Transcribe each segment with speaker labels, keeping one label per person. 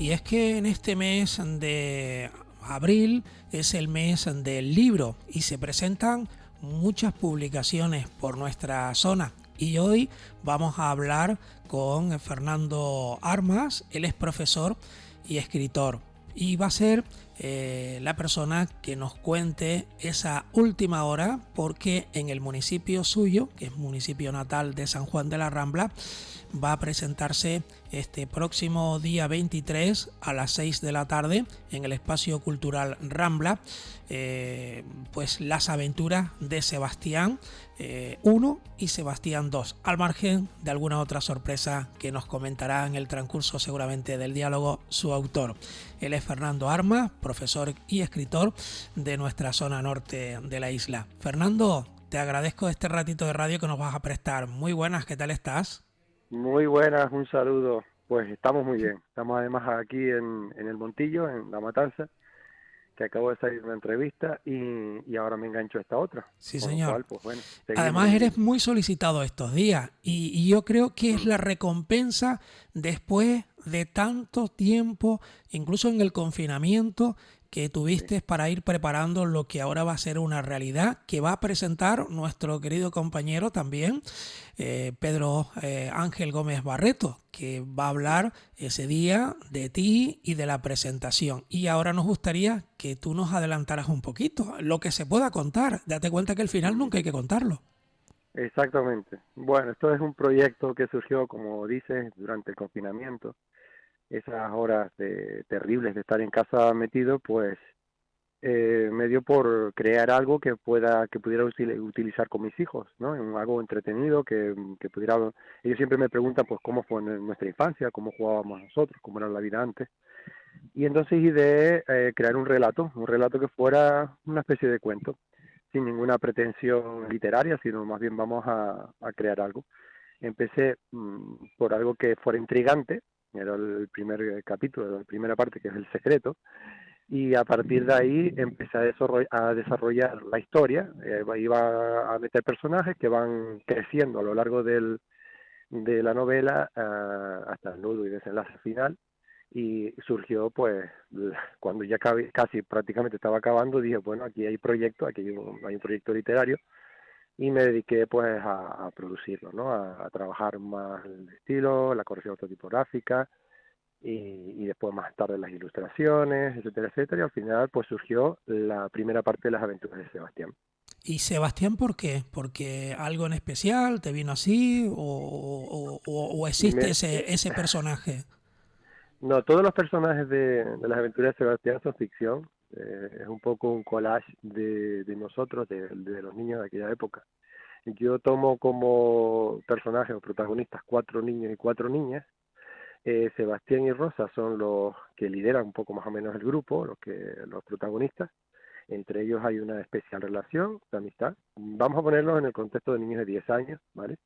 Speaker 1: Y es que en este mes de abril es el mes del libro y se presentan muchas publicaciones por nuestra zona. Y hoy vamos a hablar con Fernando Armas, él es profesor y escritor. Y va a ser la persona que nos cuente esa última hora, porque en el municipio suyo, que es municipio natal de San Juan de la Rambla, va a presentarse este próximo día 23 a las 6 de la tarde en el espacio cultural Rambla, pues las aventuras de Sebastián 1 y Sebastián 2, al margen de alguna otra sorpresa que nos comentará en el transcurso seguramente del diálogo su autor. Él es Fernando Armas, profesor y escritor de nuestra zona norte de la isla. Fernando, te agradezco este ratito de radio que nos vas a prestar. Muy buenas, ¿qué tal estás?
Speaker 2: Muy buenas, un saludo. Pues estamos muy bien. Estamos además aquí en el Montillo, en La Matanza, que acabo de salir de una entrevista y ahora me engancho a esta otra.
Speaker 1: Sí,
Speaker 2: Con lo
Speaker 1: señor.
Speaker 2: cual, pues bueno, seguimos
Speaker 1: Además
Speaker 2: en
Speaker 1: eres
Speaker 2: ello.
Speaker 1: muy solicitado estos días y yo creo que es
Speaker 2: Mm,
Speaker 1: la recompensa después de tanto tiempo, incluso en el confinamiento, que
Speaker 2: sí.
Speaker 1: tuviste para ir preparando lo que ahora va a ser una realidad que va a presentar nuestro querido compañero también, Pedro Ángel Gómez Barreto, que va a hablar ese día de ti y de la presentación. Y ahora nos gustaría que tú nos adelantaras un poquito, lo que se pueda contar. Date cuenta que el final
Speaker 2: Mm,
Speaker 1: nunca hay que contarlo.
Speaker 2: exactamente. Bueno, esto es un proyecto que surgió, como dices, durante el confinamiento. Esas horas terribles de estar en casa metido, pues me dio por crear algo que pudiera utilizar con mis hijos, ¿no? Algo entretenido que pudiera. Ellos siempre me preguntan pues cómo fue nuestra infancia, cómo jugábamos nosotros, cómo era la vida antes. Y entonces ideé crear un relato que fuera una especie de cuento, sin ninguna pretensión literaria, sino más bien vamos a crear algo. Empecé por algo que fuera intrigante, era el primer capítulo, la primera parte, que es el secreto, y a partir de ahí empecé a desarrollar la historia. Iba a meter personajes que van creciendo a lo largo de la novela hasta el nudo y desenlace final, y surgió pues cuando ya casi prácticamente estaba acabando, dije bueno, aquí hay proyecto, hay un proyecto literario, y me dediqué pues a producirlo, ¿no? A trabajar más el estilo, la corrección ortotipográfica, y después más tarde las ilustraciones, etcétera, etcétera, y al final pues surgió la primera parte de las aventuras de Sebastián.
Speaker 1: ¿Y Sebastián por qué? ¿Porque algo en especial te vino así o existe
Speaker 2: Me,
Speaker 1: ese personaje?
Speaker 2: no, todos los personajes de las aventuras de Sebastián son ficción, es un poco un collage de nosotros, de los niños de aquella época. Yo tomo como personajes o protagonistas 4 niños y 4 niñas. Sebastián y Rosa son los que lideran un poco más o menos el grupo, los protagonistas. Entre ellos hay una especial relación de amistad. Vamos a ponerlos en el contexto de niños de 10 años, ¿vale?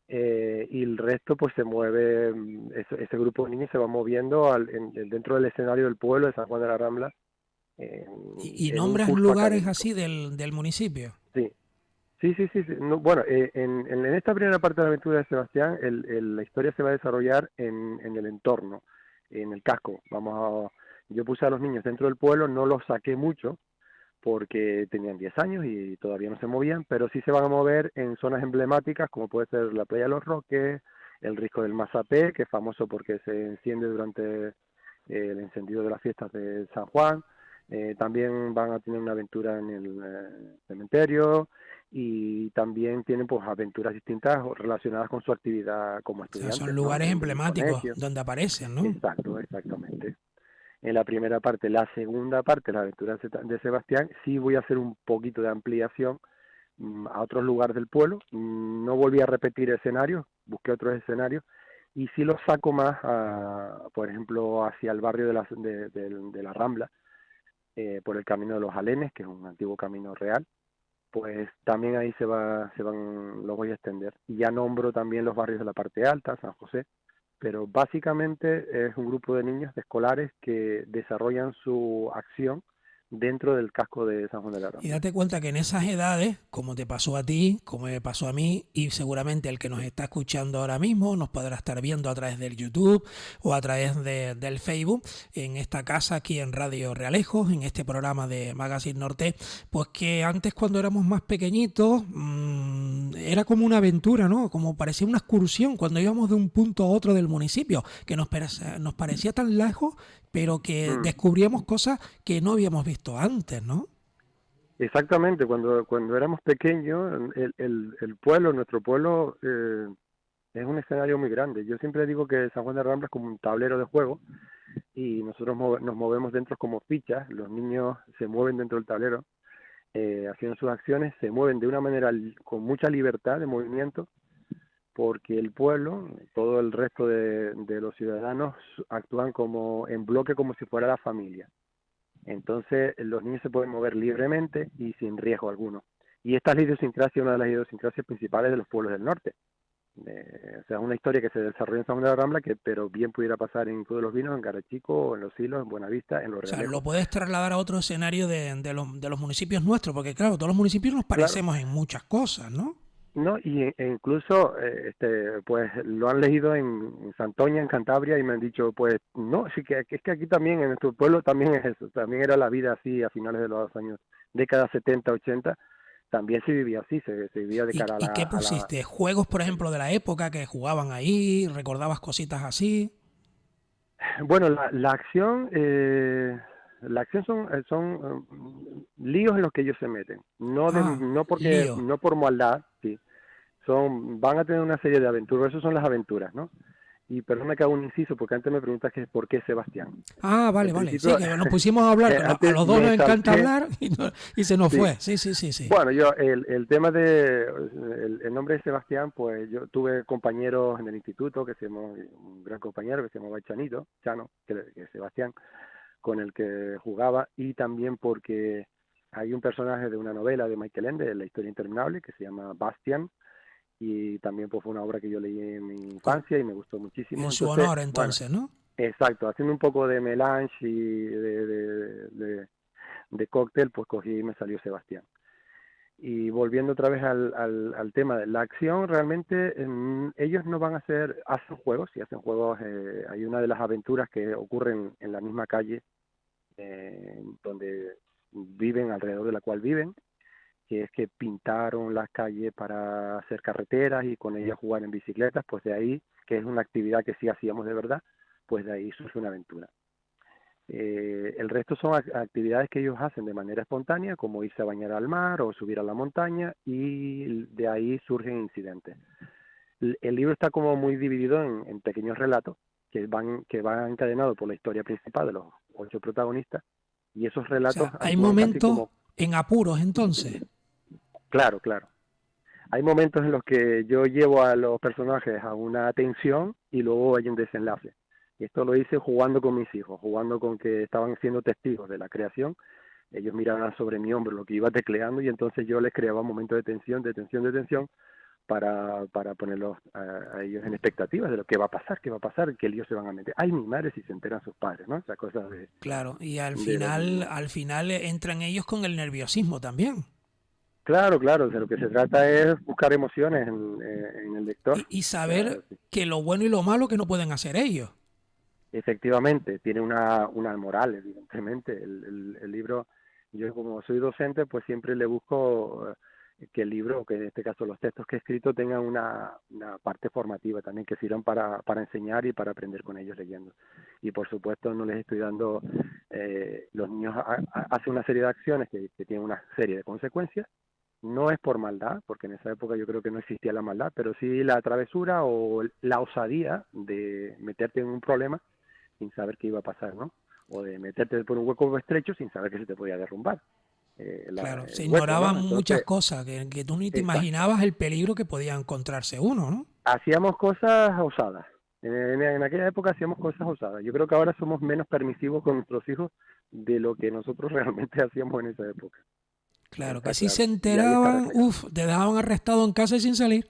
Speaker 2: Y el resto pues se mueve, ese grupo de niños se va moviendo dentro del escenario del pueblo de San Juan de la Rambla
Speaker 1: ¿Y
Speaker 2: en un
Speaker 1: nombras
Speaker 2: curso
Speaker 1: lugares
Speaker 2: académico.
Speaker 1: así del municipio?
Speaker 2: Sí, sí, sí, sí. Sí. No, bueno, en esta primera parte de la aventura de Sebastián, la historia se va a desarrollar en el entorno, en el casco. Yo puse a los niños dentro del pueblo, no los saqué mucho porque tenían 10 años y todavía no se movían, pero sí se van a mover en zonas emblemáticas como puede ser la Playa de los Roques, el Risco del Mazapé, que es famoso porque se enciende durante el encendido de las fiestas de San Juan. También van a tener una aventura en el cementerio, y también tienen pues aventuras distintas relacionadas con su actividad como
Speaker 1: O sea, son
Speaker 2: estudiantes, ¿no?
Speaker 1: lugares
Speaker 2: En el
Speaker 1: emblemáticos
Speaker 2: colegio.
Speaker 1: donde aparecen, ¿no?
Speaker 2: Exacto, exactamente. En la primera parte. La segunda parte, la aventura de Sebastián, sí voy a hacer un poquito de ampliación a otros lugares del pueblo. No volví a repetir escenarios, busqué otros escenarios, y sí los saco más, por ejemplo, hacia el barrio de la Rambla, por el camino de los Alenes, que es un antiguo camino real. Pues también ahí lo voy a extender. Y ya nombro también los barrios de la parte alta, San José, pero básicamente es un grupo de niños, de escolares, que desarrollan su acción dentro del casco de San Juan de la
Speaker 1: Y
Speaker 2: Rambla.
Speaker 1: date cuenta que en esas edades, como te pasó a ti, como me pasó a mí, y seguramente el que nos está escuchando ahora mismo nos podrá estar viendo a través del YouTube o a través del Facebook, en esta casa aquí en Radio Realejos, en este programa de Magazine Norte, pues que antes cuando éramos más pequeñitos era como una aventura, ¿no? Como parecía una excursión cuando íbamos de un punto a otro del municipio, que nos parecía tan lejos, pero que
Speaker 2: Mm.
Speaker 1: descubríamos cosas que no habíamos visto antes, ¿no?
Speaker 2: Exactamente, cuando éramos pequeños, el pueblo, nuestro pueblo, es un escenario muy grande. Yo siempre digo que San Juan de Rambla es como un tablero de juego y nosotros nos movemos dentro como fichas, los niños se mueven dentro del tablero, haciendo sus acciones, se mueven de una manera con mucha libertad de movimiento, porque el pueblo, todo el resto de los ciudadanos actúan como en bloque como si fuera la familia. Entonces los niños se pueden mover libremente y sin riesgo alguno. Y esta es la idiosincrasia, una de las idiosincrasias principales de los pueblos del norte. O sea, una historia que se desarrolla en San Juan de la Rambla, pero bien pudiera pasar en Cruz de los Vinos, en Garachico, en Los Silos, en Buenavista, en Los
Speaker 1: O sea, lo
Speaker 2: Realejos.
Speaker 1: puedes trasladar a otro escenario de los municipios nuestros, porque claro, todos los municipios nos
Speaker 2: Claro,
Speaker 1: parecemos en muchas cosas, ¿no?
Speaker 2: no, e incluso pues lo han leído en Santoña, en Cantabria, y me han dicho, pues no, sí que es que aquí también, en nuestro pueblo también es eso, también era la vida así a finales de los años, décadas 70 80 también se vivía así, se vivía de cara
Speaker 1: Y qué
Speaker 2: a la...
Speaker 1: pusiste? ¿Juegos, por ejemplo, de la época que jugaban ahí? ¿Recordabas cositas así?
Speaker 2: Bueno, la acción son líos en los que ellos se meten,
Speaker 1: Ah, lío.
Speaker 2: no por maldad, sí, van a tener una serie de aventuras, esas son las aventuras, ¿no? Y perdón que hago un inciso, porque antes me preguntas que por qué Sebastián.
Speaker 1: Ah,
Speaker 2: En
Speaker 1: vale, vale. Sí,
Speaker 2: principio,
Speaker 1: que nos pusimos a hablar, que a
Speaker 2: antes
Speaker 1: los dos nos
Speaker 2: me
Speaker 1: encanta
Speaker 2: salté,
Speaker 1: hablar y se nos
Speaker 2: sí.
Speaker 1: fue. Sí, sí, sí, sí.
Speaker 2: Bueno, el tema el nombre de Sebastián, pues yo tuve compañeros en el instituto, un gran compañero que se llamaba Chano, que es Sebastián, con el que jugaba, y también porque hay un personaje de una novela de Michael Ende, La historia interminable, que se llama Bastian, y también pues fue una obra que yo leí en mi
Speaker 1: Co-
Speaker 2: infancia y me gustó
Speaker 1: En
Speaker 2: muchísimo.
Speaker 1: su
Speaker 2: Entonces,
Speaker 1: honor,
Speaker 2: bueno,
Speaker 1: entonces, ¿no?
Speaker 2: exacto, haciendo un poco de melange y de cóctel, pues cogí y me salió Sebastián. Y volviendo otra vez al tema de la acción, realmente ellos no van a hacen juegos, y hacen juegos, hay una de las aventuras que ocurren en la misma calle donde viven, alrededor de la cual viven, que es que pintaron las calles para hacer carreteras y con ellas jugar en bicicletas, pues de ahí, que es una actividad que sí hacíamos de verdad, pues de ahí surge una aventura. El resto son actividades que ellos hacen de manera espontánea, como irse a bañar al mar o subir a la montaña, y de ahí surgen incidentes. El libro está como muy dividido en pequeños relatos que van encadenados por la historia principal de los 8 protagonistas, y esos
Speaker 1: O
Speaker 2: relatos
Speaker 1: sea, hay
Speaker 2: actúan casi
Speaker 1: momentos
Speaker 2: como,
Speaker 1: en apuros, entonces.
Speaker 2: claro, claro. Hay momentos en los que yo llevo a los personajes a una tensión y luego hay un desenlace. Y esto lo hice jugando con mis hijos, jugando con que estaban siendo testigos de la creación. Ellos miraban sobre mi hombro lo que iba tecleando y entonces yo les creaba momentos de tensión, de tensión, de tensión para ponerlos a ellos en expectativas de lo que va a pasar, qué va a pasar, qué líos se van a meter. Ay, mi madre si se enteran sus padres, ¿no? Esas cosas
Speaker 1: Claro, y
Speaker 2: de los niños.
Speaker 1: al final entran ellos con el nerviosismo también.
Speaker 2: Claro, claro, de lo que se trata es buscar emociones en el lector.
Speaker 1: Y
Speaker 2: O sea,
Speaker 1: saber que lo bueno y lo malo que no pueden hacer ellos.
Speaker 2: efectivamente, tiene una moral, evidentemente. El libro, yo como soy docente, pues siempre le busco que el libro, que en este caso los textos que he escrito, tengan una parte formativa también, que sirvan para enseñar y para aprender con ellos leyendo. Y por supuesto no les estoy dando, los niños hacen una serie de acciones que tienen una serie de consecuencias. No es por maldad, porque en esa época yo creo que no existía la maldad, pero sí la travesura o la osadía de meterte en un problema sin saber qué iba a pasar, ¿no? O de meterte por un hueco estrecho sin saber que se te podía derrumbar
Speaker 1: Claro, se
Speaker 2: el hueco,
Speaker 1: ignoraban
Speaker 2: ¿no?
Speaker 1: muchas
Speaker 2: Entonces,
Speaker 1: cosas que tú ni te
Speaker 2: exacto.
Speaker 1: imaginabas el peligro que podía encontrarse uno, ¿no?
Speaker 2: Hacíamos cosas osadas. En aquella época hacíamos cosas osadas. Yo creo que ahora somos menos permisivos con nuestros hijos de lo que nosotros realmente hacíamos en esa época.
Speaker 1: Claro, que
Speaker 2: Está
Speaker 1: si se
Speaker 2: claro. Y ahí está
Speaker 1: enteraban,
Speaker 2: reflejado.
Speaker 1: uff, te dejaban arrestado en casa y sin salir.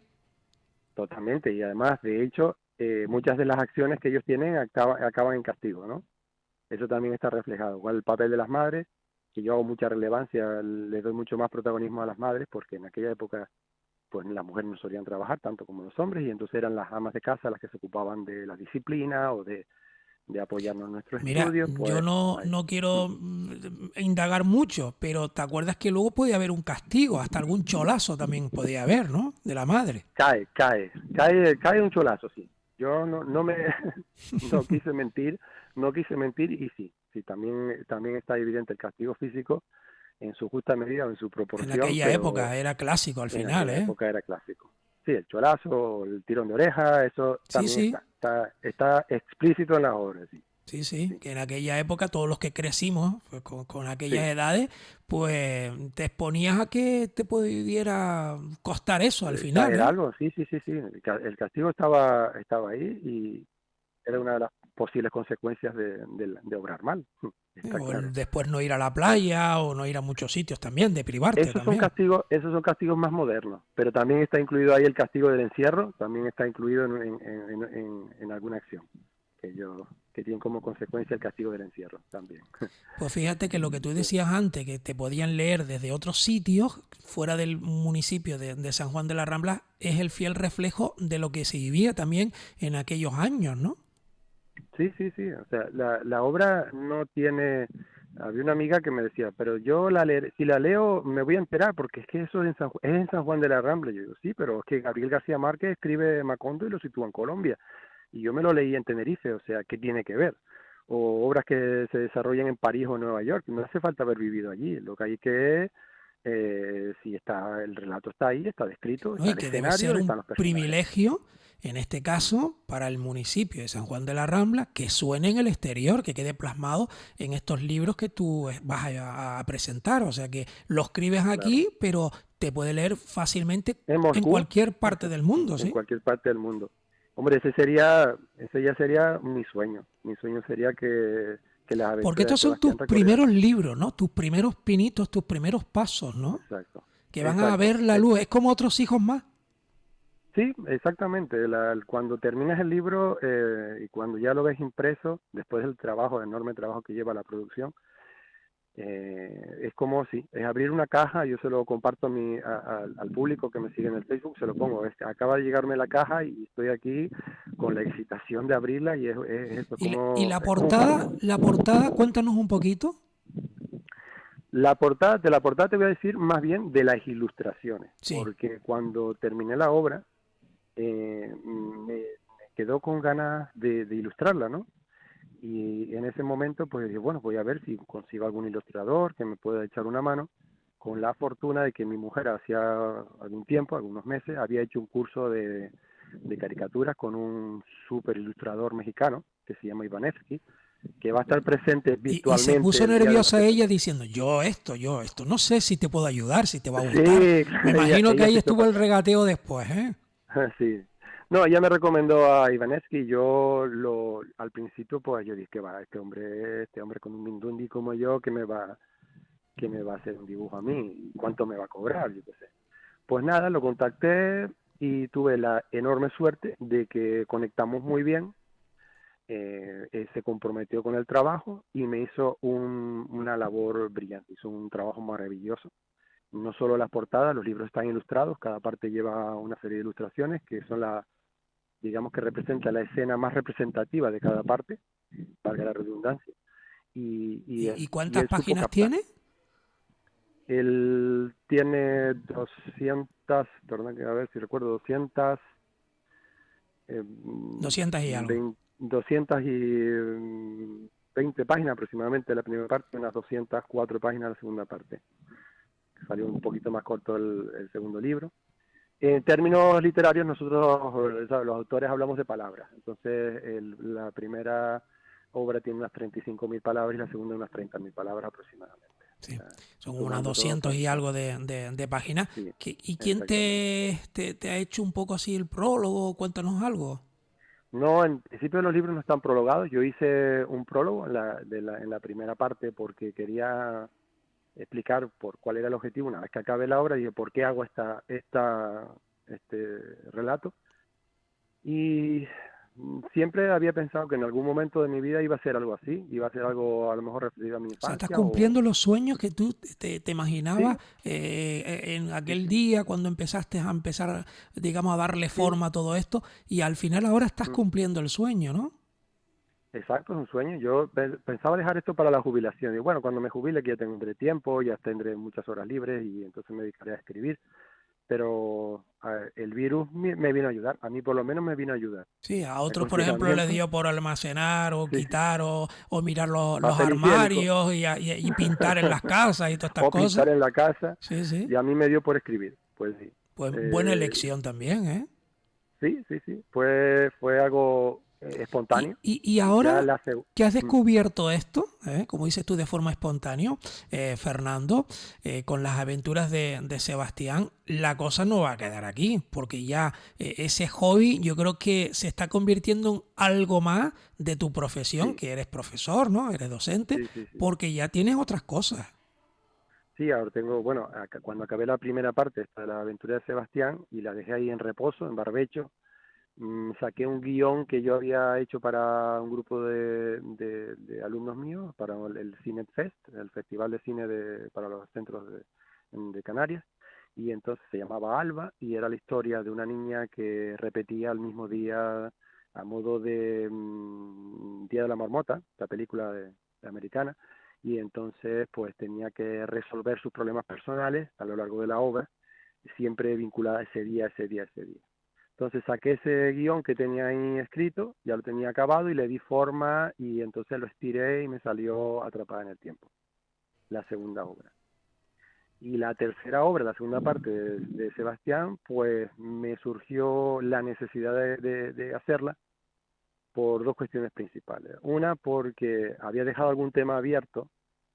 Speaker 2: Totalmente. Y además, de hecho, muchas de las acciones que ellos tienen acaban en castigo, ¿no? Eso también está reflejado. Igual el papel de las madres, que yo hago mucha relevancia, le doy mucho más protagonismo a las madres, porque en aquella época pues las mujeres no solían trabajar tanto como los hombres, y entonces eran las amas de casa las que se ocupaban de la disciplina o de apoyarnos en nuestros
Speaker 1: Mira,
Speaker 2: estudios,
Speaker 1: yo
Speaker 2: pues
Speaker 1: no,
Speaker 2: ahí.
Speaker 1: no quiero indagar mucho, pero ¿te acuerdas que luego podía haber un castigo? Hasta algún cholazo también podía haber, ¿no? De la madre.
Speaker 2: Cae un cholazo, sí. Yo no me, no quise mentir y sí, también está evidente el castigo físico en su justa medida o en su
Speaker 1: En
Speaker 2: proporción,
Speaker 1: aquella
Speaker 2: pero
Speaker 1: época era clásico al
Speaker 2: en
Speaker 1: final,
Speaker 2: aquella
Speaker 1: ¿eh?
Speaker 2: época era clásico. Sí, el cholazo, el tirón de oreja, eso
Speaker 1: Sí,
Speaker 2: también
Speaker 1: sí,
Speaker 2: está explícito en la obra, sí,
Speaker 1: sí, sí,
Speaker 2: sí.
Speaker 1: que en aquella época todos los que crecimos pues, con aquellas
Speaker 2: Sí,
Speaker 1: edades, pues te exponías a que te pudiera costar eso al final,
Speaker 2: caer
Speaker 1: ¿eh?
Speaker 2: algo, sí. El castigo estaba ahí y era una de las posibles consecuencias de obrar mal, está
Speaker 1: O
Speaker 2: claro.
Speaker 1: después no ir a la playa o no ir a muchos sitios también, de privarte también.
Speaker 2: Esos son castigos más modernos, pero también está incluido ahí el castigo del encierro, también está incluido en alguna acción que tiene como consecuencia el castigo del encierro también.
Speaker 1: Pues fíjate que lo que tú
Speaker 2: Sí,
Speaker 1: decías antes, que te podían leer desde otros sitios, fuera del municipio de San Juan de la Rambla, es el fiel reflejo de lo que se vivía también en aquellos años, ¿no?
Speaker 2: sí, o sea, la obra no tiene. Había una amiga que me decía, pero yo si la leo me voy a enterar, porque es que eso es en San Juan de la Rambla. Yo digo, sí, pero es que Gabriel García Márquez escribe Macondo y lo sitúa en Colombia. Y yo me lo leí en Tenerife, o sea, ¿qué tiene que ver? O obras que se desarrollan en París o Nueva York, no hace falta haber vivido allí, lo que hay que si está el relato está ahí, está descrito,
Speaker 1: ¿No?
Speaker 2: está
Speaker 1: Y
Speaker 2: el
Speaker 1: que debe ser
Speaker 2: escenario,
Speaker 1: un
Speaker 2: están los personajes.
Speaker 1: privilegio, en este
Speaker 2: Mm.
Speaker 1: caso, para el municipio de San Juan de la Rambla, que suene en el exterior, que quede plasmado en estos libros que tú vas a presentar. O sea, que lo escribes
Speaker 2: Claro.
Speaker 1: aquí, pero te puede leer fácilmente
Speaker 2: En
Speaker 1: en
Speaker 2: Moscú,
Speaker 1: cualquier parte del mundo,
Speaker 2: en
Speaker 1: ¿sí?
Speaker 2: cualquier parte del mundo. Hombre, ese ya sería mi sueño. Mi sueño sería que las
Speaker 1: Porque
Speaker 2: aventuras de
Speaker 1: estos son tus
Speaker 2: Sebastián recorrieran.
Speaker 1: primeros libros, ¿no? Tus primeros pinitos, tus primeros pasos, ¿no?
Speaker 2: Exacto,
Speaker 1: Que van a
Speaker 2: exacto.
Speaker 1: ver la luz. Es como otros hijos más.
Speaker 2: Sí, exactamente. Cuando terminas el libro y cuando ya lo ves impreso, después del trabajo, el enorme trabajo que lleva la producción, es como si, es abrir una caja, yo se lo comparto al público que me sigue en el Facebook, se lo pongo, acaba de llegarme la caja y estoy aquí con la excitación de abrirla y es eso,
Speaker 1: Y
Speaker 2: es como un parto.
Speaker 1: la portada, cuéntanos un poquito.
Speaker 2: De la portada te voy a decir más bien de las ilustraciones,
Speaker 1: Sí.
Speaker 2: porque cuando terminé la obra me quedó con ganas de ilustrarla, ¿no? Y en ese momento pues dije, bueno, voy a ver si consigo algún ilustrador que me pueda echar una mano, con la fortuna de que mi mujer hacía algún tiempo, algunos meses, había hecho un curso de caricaturas con un super ilustrador mexicano que se llama Ivanesky, que va a estar presente
Speaker 1: Y se
Speaker 2: virtualmente
Speaker 1: puso
Speaker 2: el día de la
Speaker 1: nerviosa ella
Speaker 2: presentación.
Speaker 1: diciendo, yo esto, no sé si te puedo ayudar, si te va a gustar.
Speaker 2: Sí,
Speaker 1: Me
Speaker 2: ella,
Speaker 1: imagino que
Speaker 2: ella
Speaker 1: ahí
Speaker 2: se hizo
Speaker 1: estuvo el
Speaker 2: pasar.
Speaker 1: regateo después, ¿eh?
Speaker 2: Sí. No, ella me recomendó a Ivanescu y al principio pues yo dije que va, este hombre con un mindundi como yo que me va a hacer un dibujo a mí, ¿cuánto me va a cobrar? Yo qué sé. Pues nada, lo contacté y tuve la enorme suerte de que conectamos muy bien, él se comprometió con el trabajo y me hizo una labor brillante, hizo un trabajo maravilloso. No solo las portadas, los libros están ilustrados, cada parte lleva una serie de ilustraciones que son digamos que representa la escena más representativa de cada parte, valga la redundancia,
Speaker 1: Y
Speaker 2: y
Speaker 1: cuántas
Speaker 2: él supo
Speaker 1: páginas
Speaker 2: captar.
Speaker 1: tiene?
Speaker 2: Él tiene 200, perdón, a ver si recuerdo,
Speaker 1: 200 y algo.
Speaker 2: 220 páginas aproximadamente la primera parte, unas 204 páginas la segunda parte. Salió un poquito más corto el segundo libro. En términos literarios, nosotros, los autores, hablamos de palabras. Entonces, la primera obra tiene unas 35.000 palabras y la segunda unas 30.000 palabras aproximadamente.
Speaker 1: Sí, son unas
Speaker 2: Sumando todo,
Speaker 1: 200
Speaker 2: pues
Speaker 1: y
Speaker 2: está.
Speaker 1: algo de páginas.
Speaker 2: Sí,
Speaker 1: ¿Y quién
Speaker 2: exactamente.
Speaker 1: te ha hecho un poco así el prólogo? Cuéntanos algo.
Speaker 2: No, en principio los libros no están prologados. Yo hice un prólogo en la primera parte porque quería explicar por cuál era el objetivo. Una vez que acabe la obra, dije, ¿por qué hago este relato? Y siempre había pensado que en algún momento de mi vida iba a ser algo así, iba a ser algo a lo mejor referido a mi
Speaker 1: O sea, estás
Speaker 2: infancia o...
Speaker 1: cumpliendo los sueños que tú te imaginabas
Speaker 2: Sí,
Speaker 1: en
Speaker 2: sí,
Speaker 1: aquel
Speaker 2: sí,
Speaker 1: día cuando empezaste a empezar, digamos, a darle
Speaker 2: sí.
Speaker 1: forma a todo esto y al final ahora estás
Speaker 2: Mm.
Speaker 1: cumpliendo el sueño, ¿no?
Speaker 2: Exacto, es un sueño. Yo pensaba dejar esto para la jubilación. Y bueno, cuando me jubile, que ya tendré tiempo, ya tendré muchas horas libres y entonces me dedicaré a escribir. Pero el virus me vino a ayudar. A mí por lo menos me vino a ayudar.
Speaker 1: Sí, a
Speaker 2: El
Speaker 1: otros, por ejemplo, les
Speaker 2: confinamiento,
Speaker 1: dio por almacenar o
Speaker 2: sí,
Speaker 1: quitar o mirar los
Speaker 2: papel higiénico
Speaker 1: armarios y pintar en las casas y todas estas
Speaker 2: o
Speaker 1: cosas.
Speaker 2: pintar en la casa.
Speaker 1: Sí, sí.
Speaker 2: Y a mí me dio por escribir. Pues sí.
Speaker 1: Pues buena
Speaker 2: Eh,
Speaker 1: elección también, ¿eh?
Speaker 2: sí, sí, sí. Fue algo espontáneo.
Speaker 1: Y
Speaker 2: Y ya
Speaker 1: ahora
Speaker 2: la
Speaker 1: que has descubierto esto, como dices tú, de forma espontánea, Fernando, con las aventuras de Sebastián, la cosa no va a quedar aquí, porque ya ese hobby yo creo que se está convirtiendo en algo más de tu profesión,
Speaker 2: sí,
Speaker 1: que eres profesor, ¿no? Eres docente,
Speaker 2: sí, sí, sí.
Speaker 1: porque ya tienes otras cosas.
Speaker 2: Sí, ahora tengo, bueno, cuando acabé la primera parte esta de la aventura de Sebastián y la dejé ahí en reposo, en barbecho, saqué un guión que yo había hecho para un grupo de alumnos míos, para el Cinet Fest, el Festival de Cine para los centros de Canarias, y entonces se llamaba Alba y era la historia de una niña que repetía el mismo día a modo de Día de la Marmota, la película de americana, y entonces pues tenía que resolver sus problemas personales a lo largo de la obra, siempre vinculada a ese día, ese día, ese día. Entonces saqué ese guión que tenía ahí escrito, ya lo tenía acabado y le di forma y entonces lo estiré y me salió Atrapada en el Tiempo, la segunda obra. Y la tercera obra, la segunda parte de Sebastián, pues me surgió la necesidad de hacerla por dos cuestiones principales. Una, porque había dejado algún tema abierto,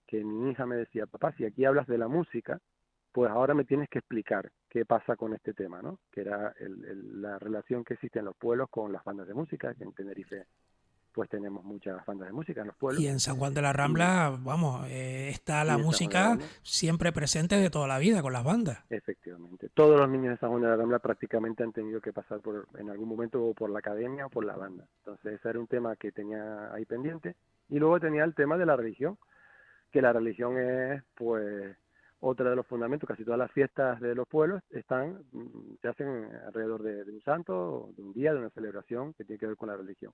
Speaker 2: que mi hija me decía, papá, si aquí hablas de la música, pues ahora me tienes que explicar qué pasa con este tema, ¿no? Que era la relación que existe en los pueblos con las bandas de música, que en Tenerife pues tenemos muchas bandas de música en los pueblos,
Speaker 1: Y en San Juan de la
Speaker 2: y,
Speaker 1: Rambla, vamos, está la
Speaker 2: y en San Juan de la
Speaker 1: música
Speaker 2: Rambla,
Speaker 1: siempre presente de toda la vida con las bandas.
Speaker 2: efectivamente. Todos los niños de San Juan de la Rambla prácticamente han tenido que pasar en algún momento o por la academia o por la banda. Entonces ese era un tema que tenía ahí pendiente. Y luego tenía el tema de la religión, que la religión es pues otra de los fundamentos. Casi todas las fiestas de los pueblos se hacen alrededor de un santo, de un día, de una celebración que tiene que ver con la religión.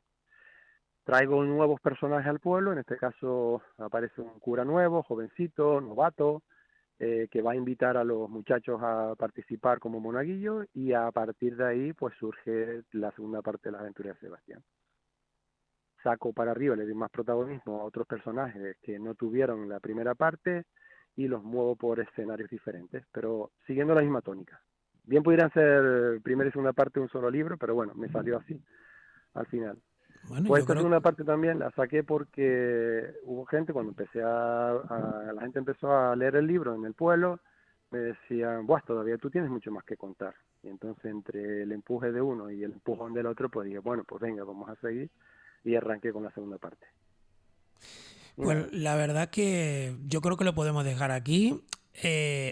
Speaker 2: Traigo nuevos personajes al pueblo, en este caso aparece un cura nuevo, jovencito, novato, que va a invitar a los muchachos a participar como monaguillos y a partir de ahí pues surge la segunda parte de la aventura de Sebastián. Saco para arriba, le doy más protagonismo a otros personajes que no tuvieron la primera parte y los muevo por escenarios diferentes, pero siguiendo la misma tónica. Bien pudieran ser primera y segunda parte de un solo libro, pero bueno, me salió así al final.
Speaker 1: Bueno,
Speaker 2: Pues
Speaker 1: yo
Speaker 2: esta
Speaker 1: creo
Speaker 2: segunda parte también la saqué porque hubo gente, cuando la gente empezó a leer el libro en el pueblo, me decían, buah, todavía tú tienes mucho más que contar. Y entonces entre el empuje de uno y el empujón del otro, pues dije, bueno, pues venga, vamos a seguir. Y arranqué con la segunda parte. Y nada,
Speaker 1: pues la verdad que yo creo que lo podemos dejar aquí.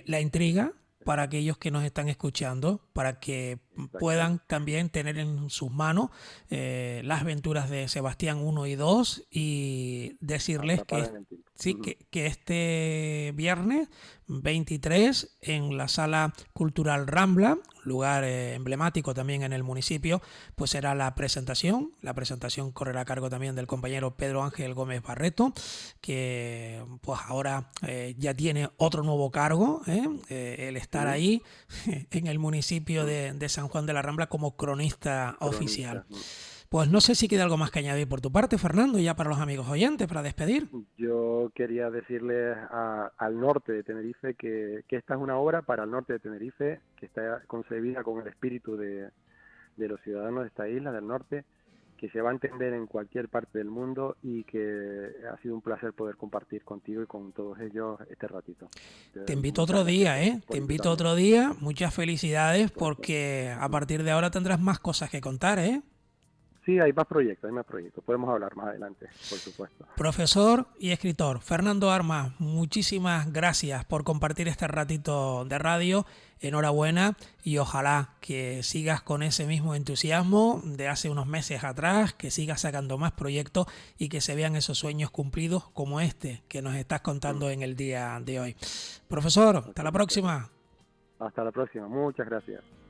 Speaker 1: La intriga para
Speaker 2: exacto,
Speaker 1: aquellos que nos están escuchando, para que puedan
Speaker 2: exactamente.
Speaker 1: también tener en sus manos las aventuras de Sebastián 1 y 2 y decirles
Speaker 2: Atrapada en el tiempo.
Speaker 1: sí, que este viernes 23 en la Sala Cultural Rambla, lugar emblemático también en el municipio, pues será la presentación. La presentación correrá a cargo también del compañero Pedro Ángel Gómez Barreto, que pues ahora ya tiene otro nuevo cargo, el estar
Speaker 2: Mm,
Speaker 1: ahí en el municipio
Speaker 2: mm.
Speaker 1: de San Juan de la Rambla como cronista oficial.
Speaker 2: Cronista.
Speaker 1: Pues no sé si queda algo más que añadir por tu parte, Fernando, ya para los amigos oyentes, para despedir.
Speaker 2: Yo quería decirles al norte de Tenerife que esta es una obra para el norte de Tenerife, que está concebida con el espíritu de los ciudadanos de esta isla del norte, que se va a entender en cualquier parte del mundo y que ha sido un placer poder compartir contigo y con todos ellos este ratito.
Speaker 1: Te invito
Speaker 2: Muchas
Speaker 1: otro
Speaker 2: gracias
Speaker 1: día, ¿eh? Te
Speaker 2: por
Speaker 1: invito
Speaker 2: invitarme.
Speaker 1: otro día. Muchas felicidades
Speaker 2: Pues,
Speaker 1: porque a
Speaker 2: mm,
Speaker 1: partir de ahora tendrás más cosas que contar, ¿eh?
Speaker 2: Sí, hay más proyectos, Podemos hablar más adelante, por supuesto.
Speaker 1: Profesor y escritor Fernando Armas, muchísimas gracias por compartir este ratito de radio. Enhorabuena y ojalá que sigas con ese mismo entusiasmo de hace unos meses atrás, que sigas sacando más proyectos y que se vean esos sueños cumplidos como este que nos estás contando en el día de hoy. Profesor, hasta la próxima.
Speaker 2: Hasta la próxima, muchas gracias.